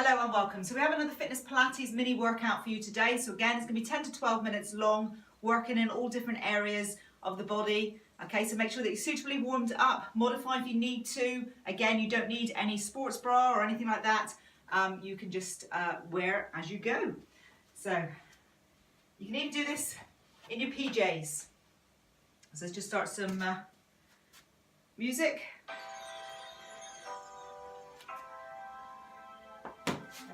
Hello and welcome. So we have another Fitness Pilates mini workout for you today. So again, it's going to be 10 to 12 minutes long, working in all different areas of the body. Okay, so make sure that you're suitably warmed up, modify if you need to. Again, you don't need any sports bra or anything like that. You can just wear as you go. So you can even do this in your PJs. So let's just start some music.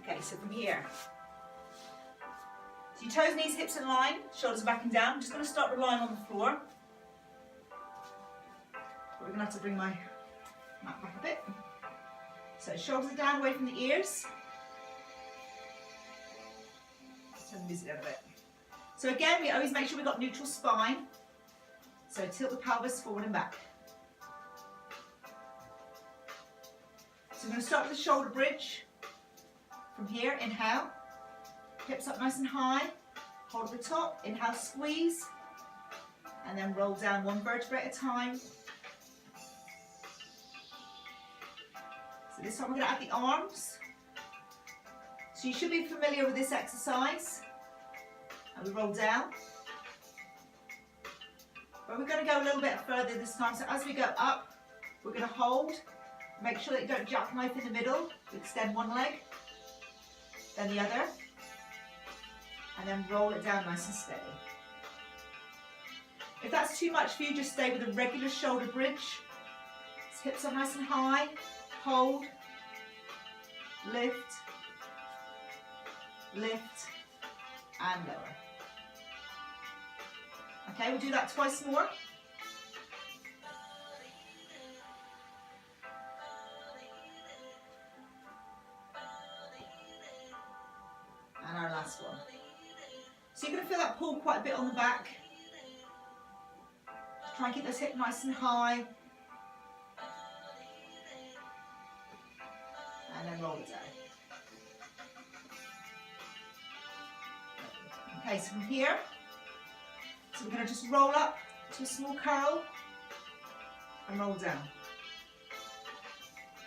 Okay, so from here, so your toes, knees, hips in line, shoulders back and down. I'm just going to start relying on the floor. We're going to have to bring my mat back a bit. So shoulders are down, away from the ears. Turn the music down a bit. So again, we always make sure we've got neutral spine. So tilt the pelvis forward and back. So we're going to start with the shoulder bridge. From here, inhale, hips up nice and high, hold at the top, inhale, squeeze, and then roll down one vertebrae at a time. So this time we're going to add the arms. So you should be familiar with this exercise. And we roll down. But we're going to go a little bit further this time. So as we go up, we're going to hold. Make sure that you don't jackknife in the middle. Extend one leg. Then the other, and then roll it down nice and steady. If that's too much for you, just stay with a regular shoulder bridge. Hips up nice and high, hold, lift, lift, and lower. Okay, we'll do that twice more. And our last one. So you're going to feel that pull quite a bit on the back. Try and keep those hips nice and high. And then roll it down. Okay, so from here, so we're going to just roll up to a small curl and roll down.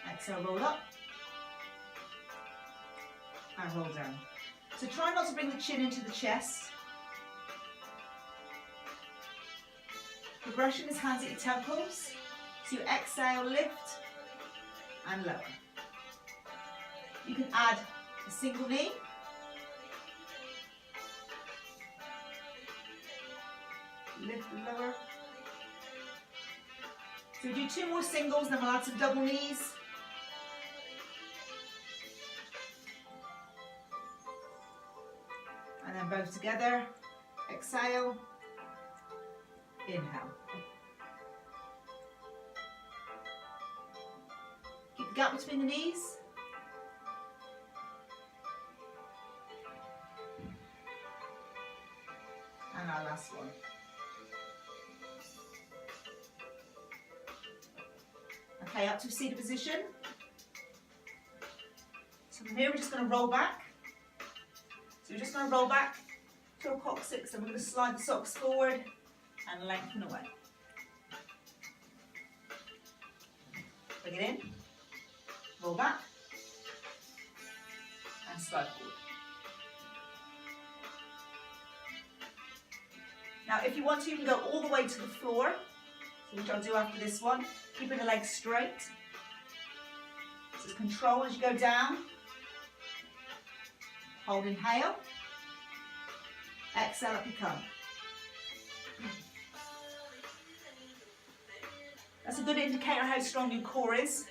Exhale, roll up and roll down. So try not to bring the chin into the chest. Progression is hands at your temples. So you exhale, lift and lower. You can add a single knee. Lift and lower. So we do two more singles, then we'll add some double knees. And then both together, exhale, inhale. Keep the gap between the knees. And our last one. Okay, up to a seated position. So from here we're just going to roll back. So we're just going to roll back to a coccyx and we're going to slide the socks forward and lengthen away. Bring it in, roll back and slide forward. Now if you want to, you can go all the way to the floor, which I'll do after this one, keeping the legs straight. So it's control as you go down. Hold, inhale. Exhale, up you come. That's a good indicator how strong your core is.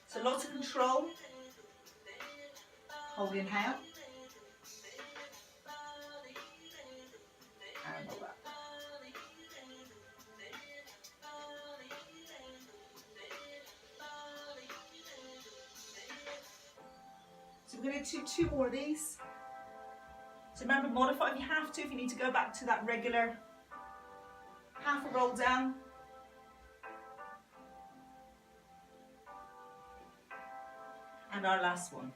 So lots of control. Hold, inhale. And roll up. So we're going to do two more of these. So remember, modify if you have to, if you need to go back to that regular half a roll down. And our last one.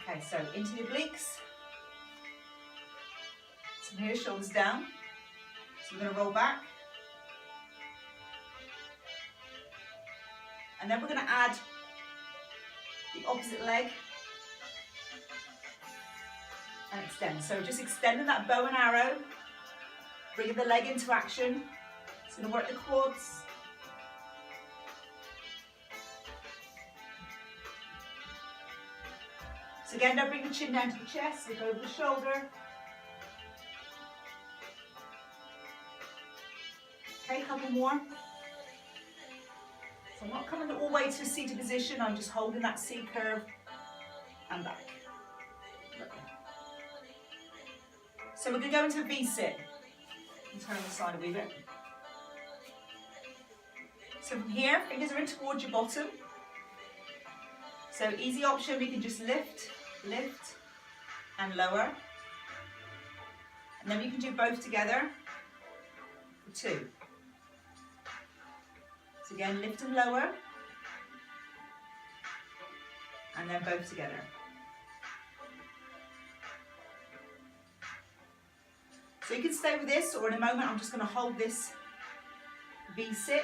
Okay, so into the obliques. So here, shoulders down. So we're going to roll back. And then we're going to add the opposite leg and extend. So just extending that bow and arrow, bringing the leg into action. It's going to work the quads. So again, don't bring the chin down to the chest, look over the shoulder. Okay, a couple more. So I'm not coming all the way to a seated position, I'm just holding that C curve and back. So we're going to go into a V-sit. And turn on the side a wee bit. So from here, fingers are in towards your bottom. So easy option, we can just lift, lift and lower. And then we can do both together for 2. So again, lift and lower. And then both together. So you can stay with this, or in a moment I'm just going to hold this V-sit.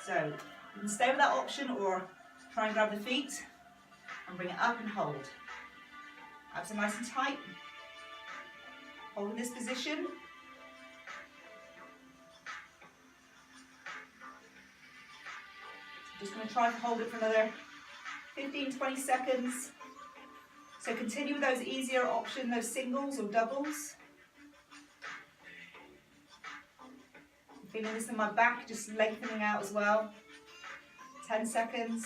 So you can stay with that option or try and grab the feet and bring it up and hold. Abs are nice and tight. Hold in this position. Just going to try and hold it for another 15-20 seconds. So continue with those easier options, those singles or doubles. I'm feeling this in my back, just lengthening out as well. 10 seconds.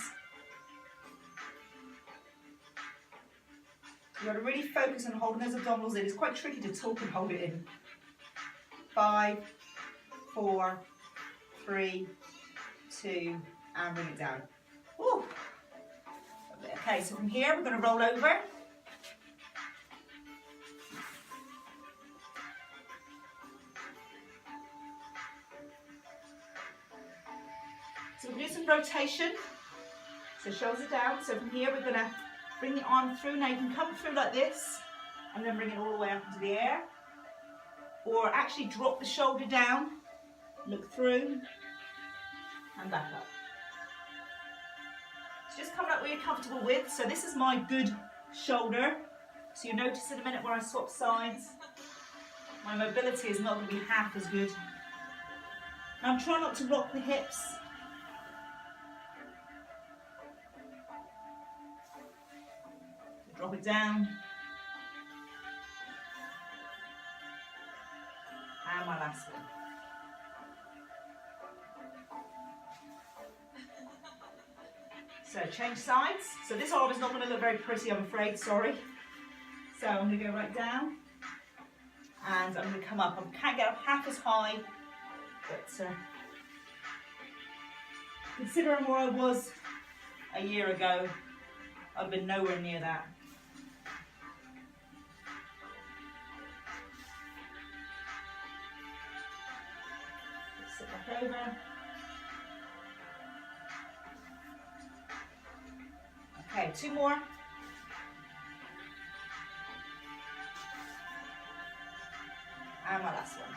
You've got to really focus on holding those abdominals in. It's quite tricky to talk and hold it in. 5, 4, 3, 2, and bring it down. Woo. Okay, so from here we're going to roll over. So we're going to do some rotation. So shoulders are down. So from here we're going to bring the arm through. Now you can come through like this and then bring it all the way up into the air. Or actually drop the shoulder down, look through and back up. So just come up where you're comfortable with. So this is my good shoulder. So you'll notice in a minute where I swap sides, my mobility is not going to be half as good. Now I'm trying not to rock the hips. Drop it down. And my last one. So change sides. So this arm is not going to look very pretty, I'm afraid, sorry. So I'm going to go right down. And I'm going to come up. I can't get up half as high, but considering where I was a year ago, I've been nowhere near that. Sit back over. Okay, 2 more. And my last one.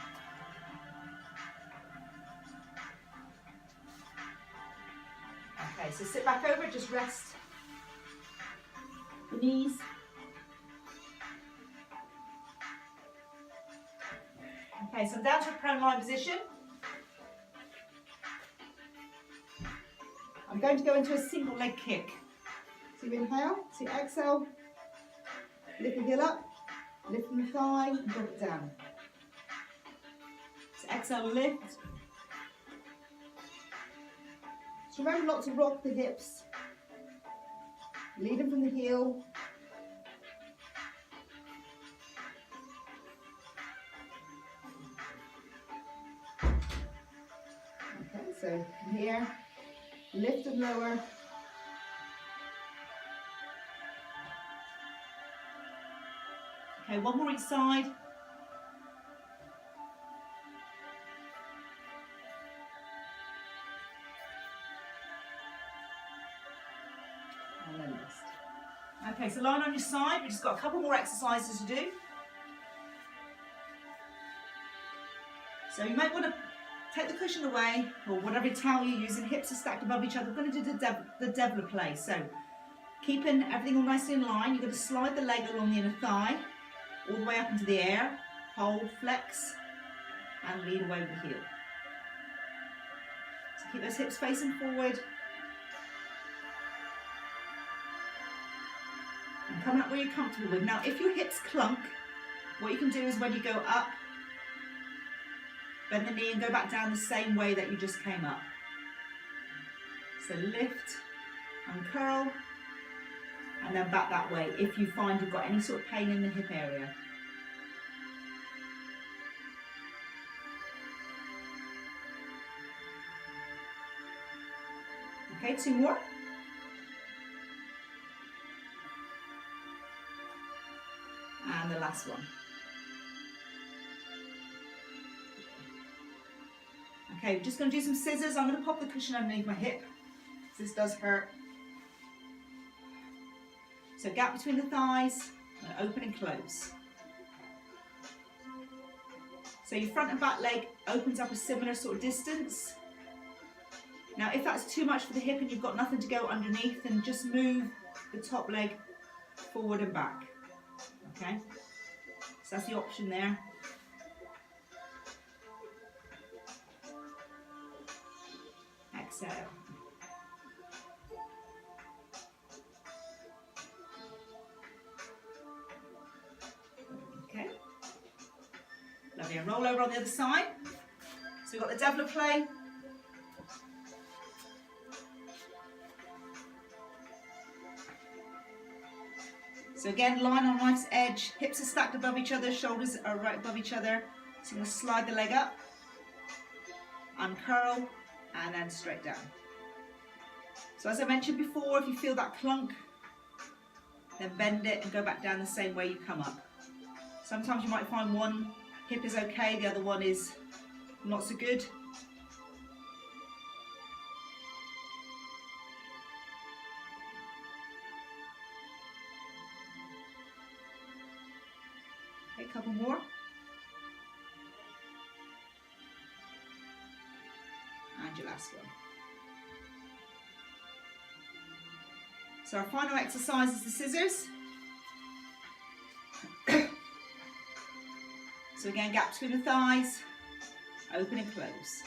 Okay, so sit back over, just rest the knees. Okay, so I'm down to a prone line position. I'm going to go into a single leg kick. So you inhale, so you exhale, lift the heel up, lift from the thigh, and drop it down. So exhale, lift. So remember not to rock the hips. Lead them from the heel. Okay, so from here, lift and lower. Okay, one more each side. And then rest. Okay, so lying on your side, we've just got a couple more exercises to do. So you might want to take the cushion away, or whatever towel you're using, hips are stacked above each other. We're going to do the devil play. So keeping everything all nicely in line, you're going to slide the leg along the inner thigh, all the way up into the air, hold, flex, and lead away with the heel. So keep those hips facing forward. And come up where you're comfortable with. Now, if your hips clunk, what you can do is when you go up, bend the knee and go back down the same way that you just came up. So lift and curl, and then back that way if you find you've got any sort of pain in the hip area. Okay, 2 more. And the last one. Okay, we're just going to do some scissors. I'm going to pop the cushion underneath my hip. This does hurt. So gap between the thighs, and open and close. So your front and back leg opens up a similar sort of distance. Now if that's too much for the hip and you've got nothing to go underneath, then just move the top leg forward and back. Okay, so that's the option there. Exhale. Okay. Lovely. And roll over on the other side. So we've got the devil play. So again, line on life's edge. Hips are stacked above each other. Shoulders are right above each other. So you're going to slide the leg up. Uncurl. And then straight down. So as I mentioned before, if you feel that clunk, then bend it and go back down the same way you come up. Sometimes you might find one hip is okay, the other one is not so good. Okay, a couple more. And your last one. So our final exercise is the scissors. So again, gap between the thighs, open and close.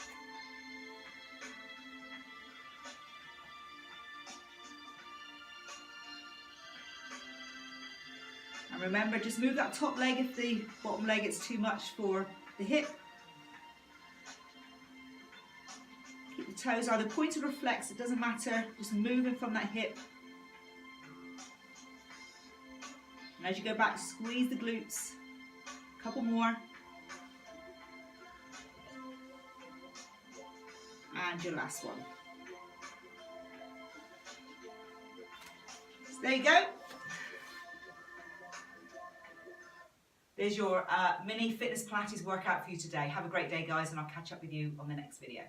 And remember, just move that top leg if the bottom leg is too much for the hip. Keep the toes either pointed or flexed, it doesn't matter, just moving from that hip. And as you go back, squeeze the glutes. A couple more. And your last one. So there you go. There's your mini fitness Pilates workout for you today. Have a great day, guys, and I'll catch up with you on the next video.